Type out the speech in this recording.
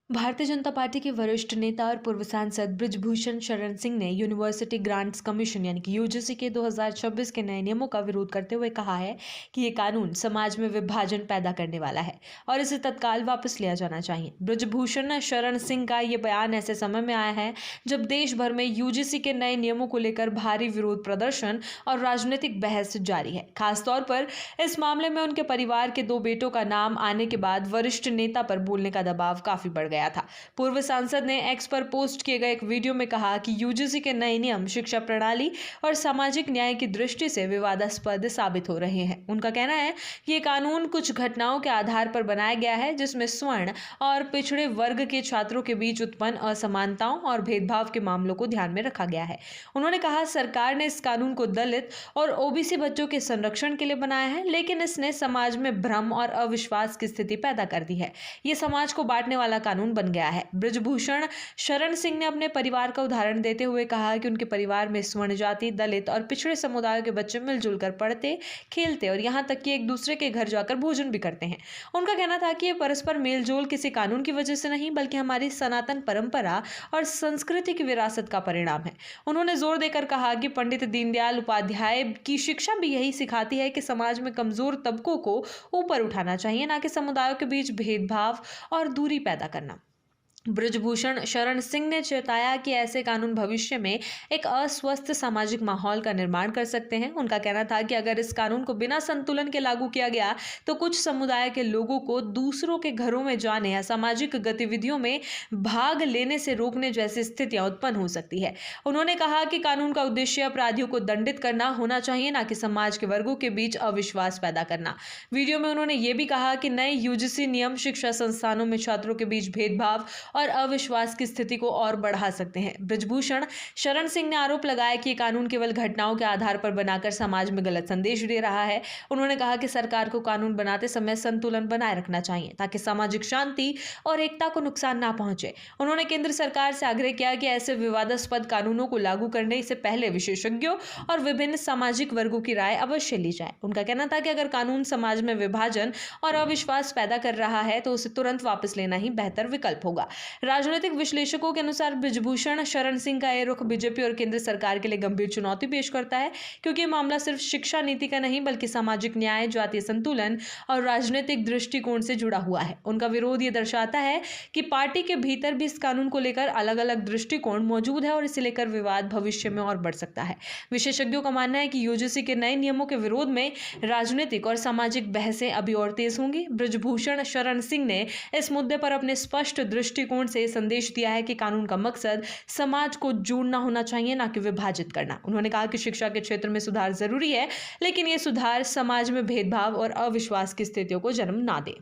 Bharatiya Janata party के वरिष्ठ नेता और पूर्व सांसद बृजभूषण शरण सिंह ने यूनिवर्सिटी ग्रांट्स कमीशन यानी कि यूजीसी के 2026 के नए नियमों का विरोध करते हुए कहा है कि ये कानून समाज में विभाजन पैदा करने वाला है और इसे तत्काल वापस लिया जाना चाहिए। बृजभूषण शरण सिंह का ये बयान ऐसे समय में आया है जब देश भर में यूजीसी के नए नियमों को लेकर भारी विरोध प्रदर्शन और राजनीतिक बहस जारी है। खासतौर पर इस मामले में उनके परिवार के 2 बेटों का नाम आने के बाद वरिष्ठ नेता पर बोलने का दबाव काफी बढ़ गया था। पूर्व सांसद ने एक्स पर पोस्ट किए गए एक वीडियो में कहा कि यूजीसी के नए नियम शिक्षा प्रणाली और सामाजिक न्याय की दृष्टि से विवादास्पद साबित हो रहे हैं। उनका कहना है कि ये कानून कुछ घटनाओं के आधार पर बनाया गया है जिसमें स्वर्ण और पिछड़े वर्ग के छात्रों के बीच उत्पन्न असमानताओं और भेदभाव के मामलों को ध्यान में रखा गया है। उन्होंने कहा सरकार ने इस कानून को दलित और ओबीसी बच्चों के संरक्षण के लिए बनाया है, लेकिन इसने समाज में भ्रम और अविश्वास की स्थिति पैदा कर दी है। ये समाज को बांटने वाला कानून बन गया है। बृजभूषण शरण सिंह ने अपने परिवार का उदाहरण देते हुए कहा कि उनके परिवार में स्वर्ण जाति, दलित और पिछड़े समुदायों के बच्चे मिलजुल कर पढ़ते, खेलते और यहाँ तक कि एक दूसरे के घर जाकर भोजन भी करते हैं। उनका कहना था कि ये परस्पर मेलजोल किसी कानून की वजह से नहीं बल्कि हमारी सनातन परंपरा और संस्कृति की विरासत का परिणाम है। उन्होंने जोर देकर कहा कि पंडित दीनदयाल उपाध्याय की शिक्षा भी यही सिखाती है कि समाज में कमजोर तबकों को ऊपर उठाना चाहिए, ना कि समुदायों के बीच भेदभाव और दूरी पैदा करना। बृजभूषण शरण सिंह ने चेताया कि ऐसे कानून भविष्य में एक अस्वस्थ सामाजिक माहौल का निर्माण कर सकते हैं। उनका कहना था कि अगर इस कानून को बिना संतुलन के लागू किया गया तो कुछ समुदाय के लोगों को दूसरों के घरों में जाने या सामाजिक गतिविधियों में भाग लेने से रोकने जैसी स्थितियां उत्पन्न हो सकती है। उन्होंने कहा कि कानून का उद्देश्य अपराधियों को दंडित करना होना चाहिए, ना कि समाज के वर्गों के बीच अविश्वास पैदा करना। वीडियो में उन्होंने ये भी कहा कि नए यूजीसी नियम शिक्षा संस्थानों में छात्रों के बीच भेदभाव और अविश्वास की स्थिति को और बढ़ा सकते हैं। बृजभूषण शरण सिंह ने आरोप लगाया कि कानून केवल घटनाओं के आधार पर बनाकर समाज में गलत संदेश दे रहा है। उन्होंने कहा कि सरकार को कानून बनाते समय संतुलन बनाए रखना चाहिए ताकि सामाजिक शांति और एकता को नुकसान ना पहुंचे। उन्होंने केंद्र सरकार से आग्रह किया कि ऐसे विवादास्पद कानूनों को लागू करने से पहले विशेषज्ञों और विभिन्न सामाजिक वर्गों की राय अवश्य ली जाए। उनका कहना था कि अगर कानून समाज में विभाजन और अविश्वास पैदा कर रहा है तो उसे तुरंत वापस लेना ही बेहतर विकल्प होगा। राजनीतिक विश्लेषकों के अनुसार बृजभूषण शरण सिंह का यह रुख बीजेपी और केंद्र सरकार के लिए गंभीर चुनौती पेश करता है, क्योंकि मामला सिर्फ शिक्षा नीति का नहीं बल्कि सामाजिक न्याय, जातीय संतुलन और राजनीतिक दृष्टिकोण से जुड़ा हुआ है। उनका विरोध ये दर्शाता है कि पार्टी के भीतर भी इस कानून को लेकर अलग अलग दृष्टिकोण मौजूद है और इसे लेकर विवाद भविष्य में और बढ़ सकता है। विशेषज्ञों का मानना है कि यूजीसी के नए नियमों के विरोध में राजनीतिक और सामाजिक बहसें अभी और तेज होंगी। बृजभूषण शरण सिंह ने इस मुद्दे पर अपने स्पष्ट दृष्टिकोण से संदेश दिया है कि कानून का मकसद समाज को जोड़ना होना चाहिए, ना कि विभाजित करना। उन्होंने कहा कि शिक्षा के क्षेत्र में सुधार जरूरी है, लेकिन ये सुधार समाज में भेदभाव और अविश्वास की स्थितियों को जन्म ना दे।